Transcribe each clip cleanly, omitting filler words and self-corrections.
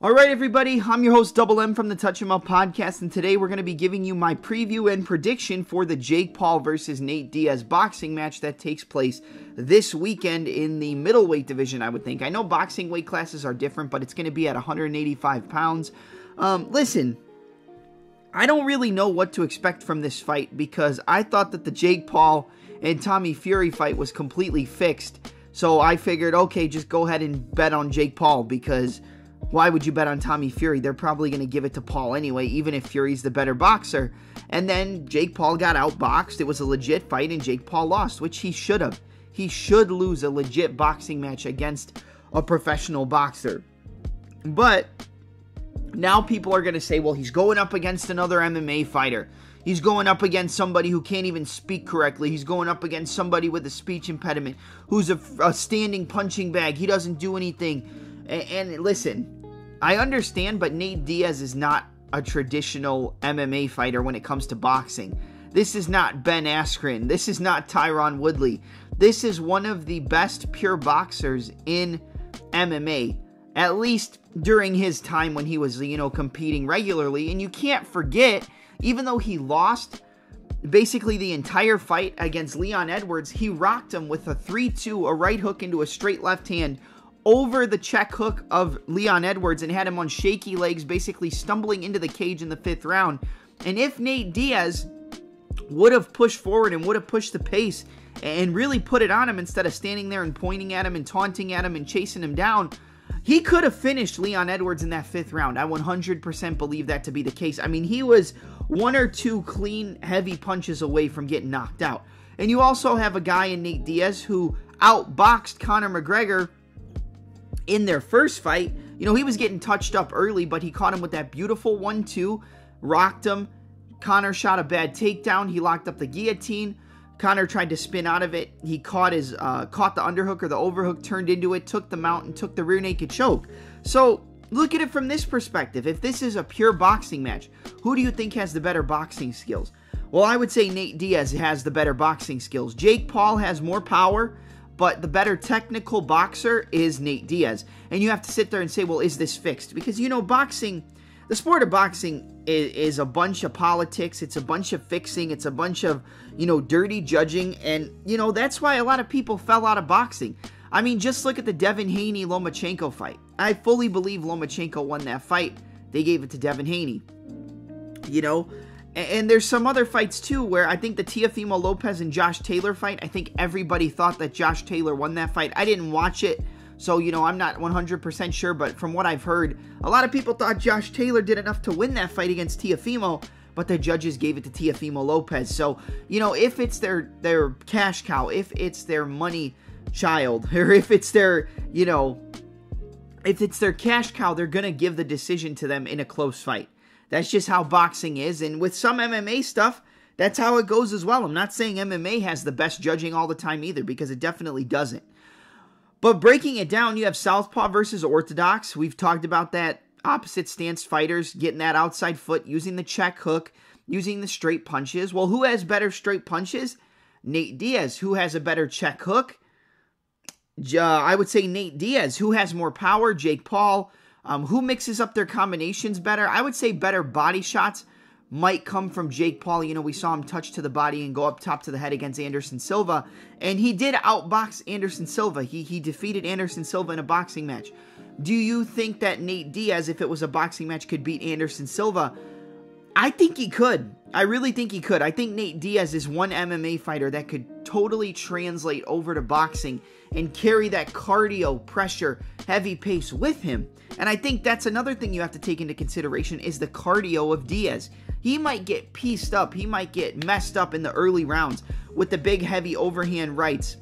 All right, everybody, I'm your host, Double M from the Touch 'Em Up podcast, and today we're going to be giving you my preview and prediction for the Jake Paul versus Nate Diaz boxing match that takes place this weekend in the middleweight division, I would think. I know boxing weight classes are different, but it's going to be at 185 pounds. Listen, I don't really know what to expect from this fight because I thought that the Jake Paul and Tommy Fury fight was completely fixed, so I figured, okay, just go ahead and bet on Jake Paul because why would you bet on Tommy Fury? They're probably going to give it to Paul anyway, even if Fury's the better boxer. And then Jake Paul got outboxed. It was a legit fight, and Jake Paul lost, which he should have. He should lose a legit boxing match against a professional boxer. But now people are going to say, well, he's going up against another MMA fighter. He's going up against somebody who can't even speak correctly. He's going up against somebody with a speech impediment, who's a standing punching bag. He doesn't do anything. And listen, I understand, but Nate Diaz is not a traditional MMA fighter when it comes to boxing. This is not Ben Askren. This is not Tyron Woodley. This is one of the best pure boxers in MMA, at least during his time when he was, competing regularly. And you can't forget, even though he lost basically the entire fight against Leon Edwards, he rocked him with a 3-2, a right hook into a straight left hand, over the check hook of Leon Edwards and had him on shaky legs, basically stumbling into the cage in the 5th round. And if Nate Diaz would have pushed forward and would have pushed the pace and really put it on him instead of standing there and pointing at him and taunting at him and chasing him down, he could have finished Leon Edwards in that 5th round. I 100% believe that to be the case. I mean, he was 1 or 2 clean, heavy punches away from getting knocked out. And you also have a guy in Nate Diaz who outboxed Conor McGregor in their first fight. He was getting touched up early, but he caught him with that beautiful 1-2, rocked him. Conor shot a bad takedown. He locked up the guillotine. Conor tried to spin out of it. He caught the underhook or the overhook, turned into it, took the mount, and took the rear naked choke. So look at it from this perspective. If this is a pure boxing match, who do you think has the better boxing skills? Well, I would say Nate Diaz has the better boxing skills. Jake Paul has more power, but the better technical boxer is Nate Diaz. And you have to sit there and say, well, is this fixed? Because, boxing, the sport of boxing is a bunch of politics. It's a bunch of fixing. It's a bunch of, dirty judging. And, that's why a lot of people fell out of boxing. I mean, just look at the Devin Haney-Lomachenko fight. I fully believe Lomachenko won that fight. They gave it to Devin Haney. And there's some other fights, too, where I think the Teofimo Lopez and Josh Taylor fight, I think everybody thought that Josh Taylor won that fight. I didn't watch it, so, I'm not 100% sure, but from what I've heard, a lot of people thought Josh Taylor did enough to win that fight against Teofimo, but the judges gave it to Teofimo Lopez. So, if it's their cash cow, if it's their money child, or if it's their, if it's their cash cow, they're going to give the decision to them in a close fight. That's just how boxing is, and with some MMA stuff, that's how it goes as well. I'm not saying MMA has the best judging all the time either, because it definitely doesn't. But breaking it down, you have Southpaw versus Orthodox. We've talked about that. Opposite stance fighters getting that outside foot, using the check hook, using the straight punches. Well, who has better straight punches? Nate Diaz. Who has a better check hook? I would say Nate Diaz. Who has more power? Jake Paul. Who mixes up their combinations better? I would say better body shots might come from Jake Paul. We saw him touch to the body and go up top to the head against Anderson Silva. And he did outbox Anderson Silva. He defeated Anderson Silva in a boxing match. Do you think that Nate Diaz, if it was a boxing match, could beat Anderson Silva? I think he could. I really think he could. I think Nate Diaz is one MMA fighter that could totally translate over to boxing and carry that cardio, pressure, heavy pace with him. And I think that's another thing you have to take into consideration is the cardio of Diaz. He might get pieced up. He might get messed up in the early rounds with the big, heavy overhand rights,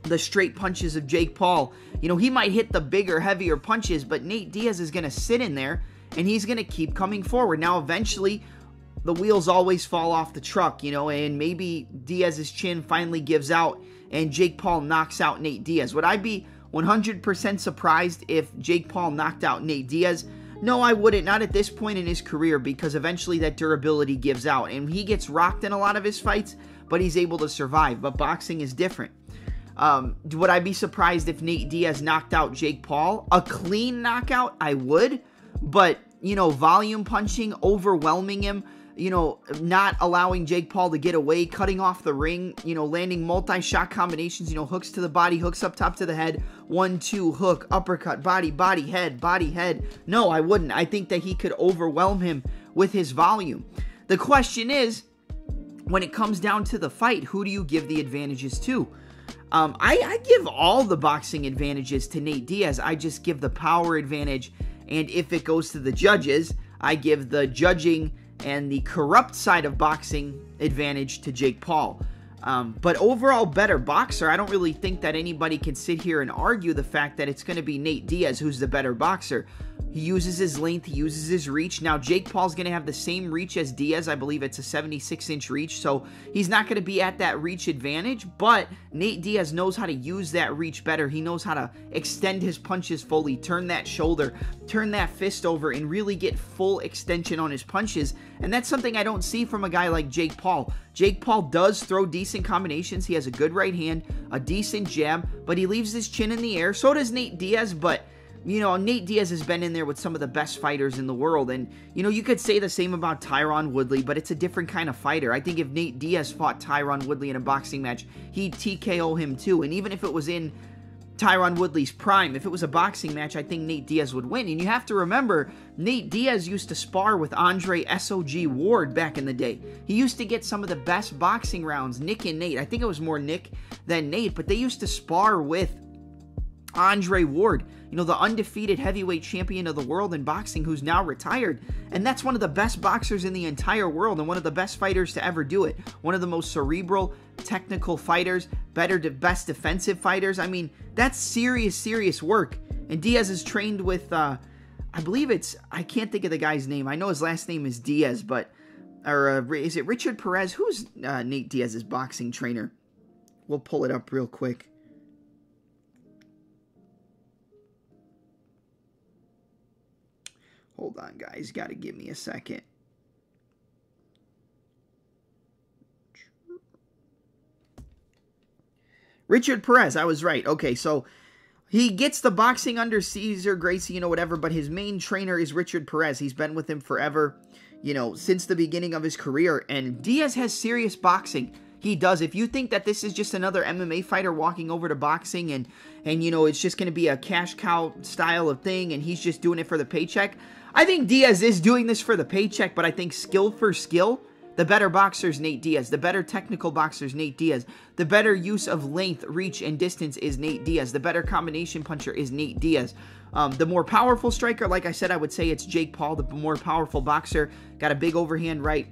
the straight punches of Jake Paul. He might hit the bigger, heavier punches, but Nate Diaz is going to sit in there and he's going to keep coming forward. Now, eventually, the wheels always fall off the truck, and maybe Diaz's chin finally gives out and Jake Paul knocks out Nate Diaz. Would I be 100% surprised if Jake Paul knocked out Nate Diaz? No, I wouldn't. Not at this point in his career, because eventually that durability gives out. And he gets rocked in a lot of his fights, but he's able to survive. But boxing is different. Would I be surprised if Nate Diaz knocked out Jake Paul? A clean knockout? I would. but, you know, volume punching, overwhelming him, you know, not allowing Jake Paul to get away, cutting off the ring, you know, landing multi-shot combinations, you know, hooks to the body, hooks up top to the head, 1-2, hook, uppercut, body, head. No, I wouldn't. I think that he could overwhelm him with his volume. The question is, when it comes down to the fight, who do you give the advantages to? I give all the boxing advantages to Nate Diaz. I just give the power advantage, and if it goes to the judges, I give the judging and the corrupt side of boxing advantage to Jake Paul. But overall better boxer, I don't really think that anybody can sit here and argue the fact that it's going to be Nate Diaz who's the better boxer. He uses his length, he uses his reach. Now, Jake Paul's going to have the same reach as Diaz. I believe it's a 76-inch reach, so he's not going to be at that reach advantage, but Nate Diaz knows how to use that reach better. He knows how to extend his punches fully, turn that shoulder, turn that fist over, and really get full extension on his punches, and that's something I don't see from a guy like Jake Paul. Jake Paul does throw decent combinations. He has a good right hand, a decent jab, but he leaves his chin in the air. So does Nate Diaz, but you know, Nate Diaz has been in there with some of the best fighters in the world, and, you know, you could say the same about Tyron Woodley, but it's a different kind of fighter. I think if Nate Diaz fought Tyron Woodley in a boxing match, he'd TKO him too, and even if it was in Tyron Woodley's prime, if it was a boxing match, I think Nate Diaz would win. And you have to remember, Nate Diaz used to spar with Andre SOG Ward back in the day. He used to get some of the best boxing rounds, Nick and Nate. I think it was more Nick than Nate, but they used to spar with Andre Ward, you know, the undefeated heavyweight champion of the world in boxing who's now retired. And that's one of the best boxers in the entire world and one of the best fighters to ever do it. One of the most cerebral, technical fighters, best defensive fighters. I mean, that's serious work. And Diaz is trained with, I believe I can't think of the guy's name. I know his last name is Diaz, but, or is it Richard Perez? Who's Nate Diaz's boxing trainer? We'll pull it up real quick. Hold on, guys. Got to give me a second. Richard Perez. I was right. Okay, so he gets the boxing under Cesar Gracie, you know, whatever, but his main trainer is Richard Perez. He's been with him forever, you know, since the beginning of his career. And Diaz has serious boxing. He does. If you think that this is just another MMA fighter walking over to boxing and you know, it's just going to be a cash cow style of thing and he's just doing it for the paycheck, I think Diaz is doing this for the paycheck, but I think skill for skill, the better boxer is Nate Diaz. The better technical boxer is Nate Diaz. The better use of length, reach, and distance is Nate Diaz. The better combination puncher is Nate Diaz. The more powerful striker, like I said, I would say it's Jake Paul. The more powerful boxer, got a big overhand right,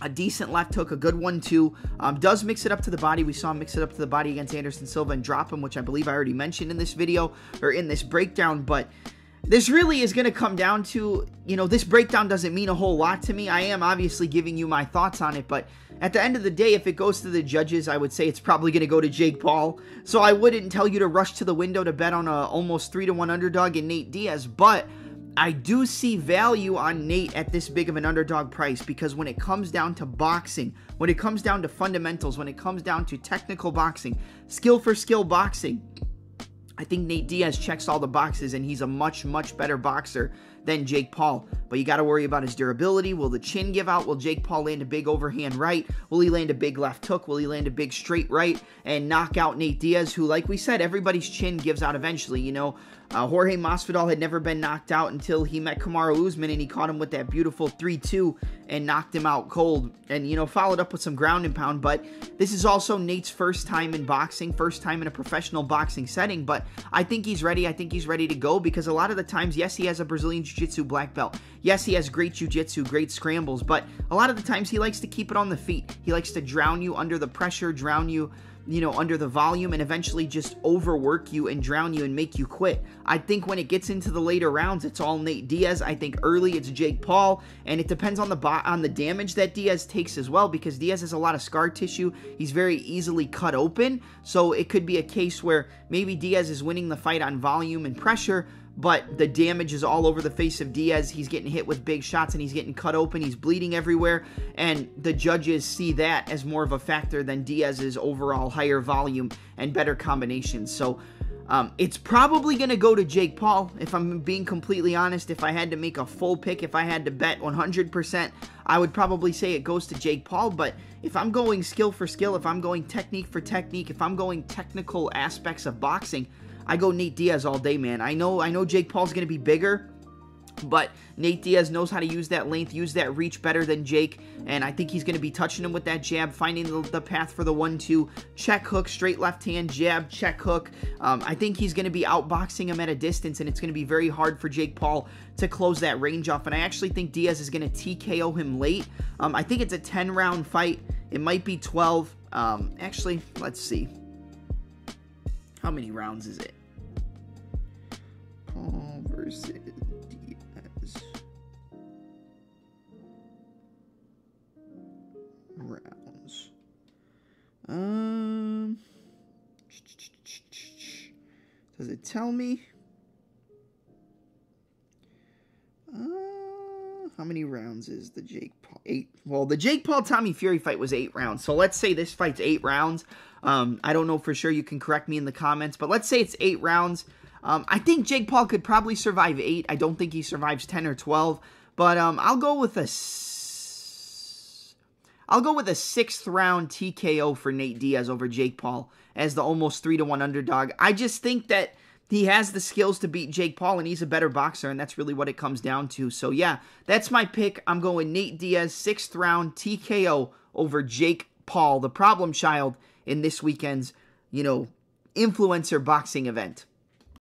a decent left hook, a good 1-2. Does mix it up to the body. We saw him mix it up to the body against Anderson Silva and drop him, which I believe I already mentioned in this video, or in this breakdown, but this really is going to come down to, you know, this breakdown doesn't mean a whole lot to me. I am obviously giving you my thoughts on it, but at the end of the day, if it goes to the judges, I would say it's probably going to go to Jake Paul. So I wouldn't tell you to rush to the window to bet on a almost 3-1 underdog in Nate Diaz, but I do see value on Nate at this big of an underdog price because when it comes down to boxing, when it comes down to fundamentals, when it comes down to technical boxing, skill for skill boxing, I think Nate Diaz checks all the boxes, and he's a much better boxer than Jake Paul. But you got to worry about his durability. Will the chin give out? Will Jake Paul land a big overhand right? Will he land a big left hook? Will he land a big straight right and knock out Nate Diaz, who, like we said, everybody's chin gives out eventually, you know? Jorge Masvidal had never been knocked out until he met Kamaru Usman, and he caught him with that beautiful 3-2 and knocked him out cold and, you know, followed up with some ground and pound. But this is also Nate's first time in boxing, first time in a professional boxing setting, but I think he's ready. I think he's ready to go because a lot of the times, yes, he has a Brazilian Jiu-Jitsu black belt. Yes, he has great Jiu-Jitsu, great scrambles, but a lot of the times he likes to keep it on the feet. He likes to drown you under the pressure, drown you, you know, under the volume, and eventually just overwork you and drown you and make you quit. I think when it gets into the later rounds, it's all Nate Diaz. I think early it's Jake Paul, and it depends on the damage that Diaz takes as well, because Diaz has a lot of scar tissue. He's very easily cut open, so it could be a case where maybe Diaz is winning the fight on volume and pressure, but the damage is all over the face of Diaz. He's getting hit with big shots and he's getting cut open. He's bleeding everywhere. And the judges see that as more of a factor than Diaz's overall higher volume and better combinations. So It's probably going to go to Jake Paul, if I'm being completely honest. If I had to make a full pick, if I had to bet 100%, I would probably say it goes to Jake Paul. But if I'm going skill for skill, if I'm going technique for technique, if I'm going technical aspects of boxing, I go Nate Diaz all day, man. I know Jake Paul's going to be bigger, but Nate Diaz knows how to use that length, use that reach better than Jake, and I think he's going to be touching him with that jab, finding the path for the 1-2, check hook, straight left hand, jab, check hook. I think he's going to be outboxing him at a distance, and it's going to be very hard for Jake Paul to close that range off, and I actually think Diaz is going to TKO him late. I think it's a 10-round fight. It might be 12. Actually, let's see. How many rounds is it? Paul versus Diaz. Rounds. Does it tell me? How many rounds is the Jake Paul? 8. Well, the Jake Paul Tommy Fury fight was 8 rounds. So let's say this fight's 8 rounds. I don't know for sure. You can correct me in the comments, but let's say it's 8 rounds. I think Jake Paul could probably survive 8. I don't think he survives 10 or 12. But I'll go with a 6th round TKO for Nate Diaz over Jake Paul as the almost 3-1 underdog. I just think that he has the skills to beat Jake Paul, and he's a better boxer, and that's really what it comes down to. So, yeah, that's my pick. I'm going Nate Diaz, 6th round TKO over Jake Paul, the problem child in this weekend's, influencer boxing event.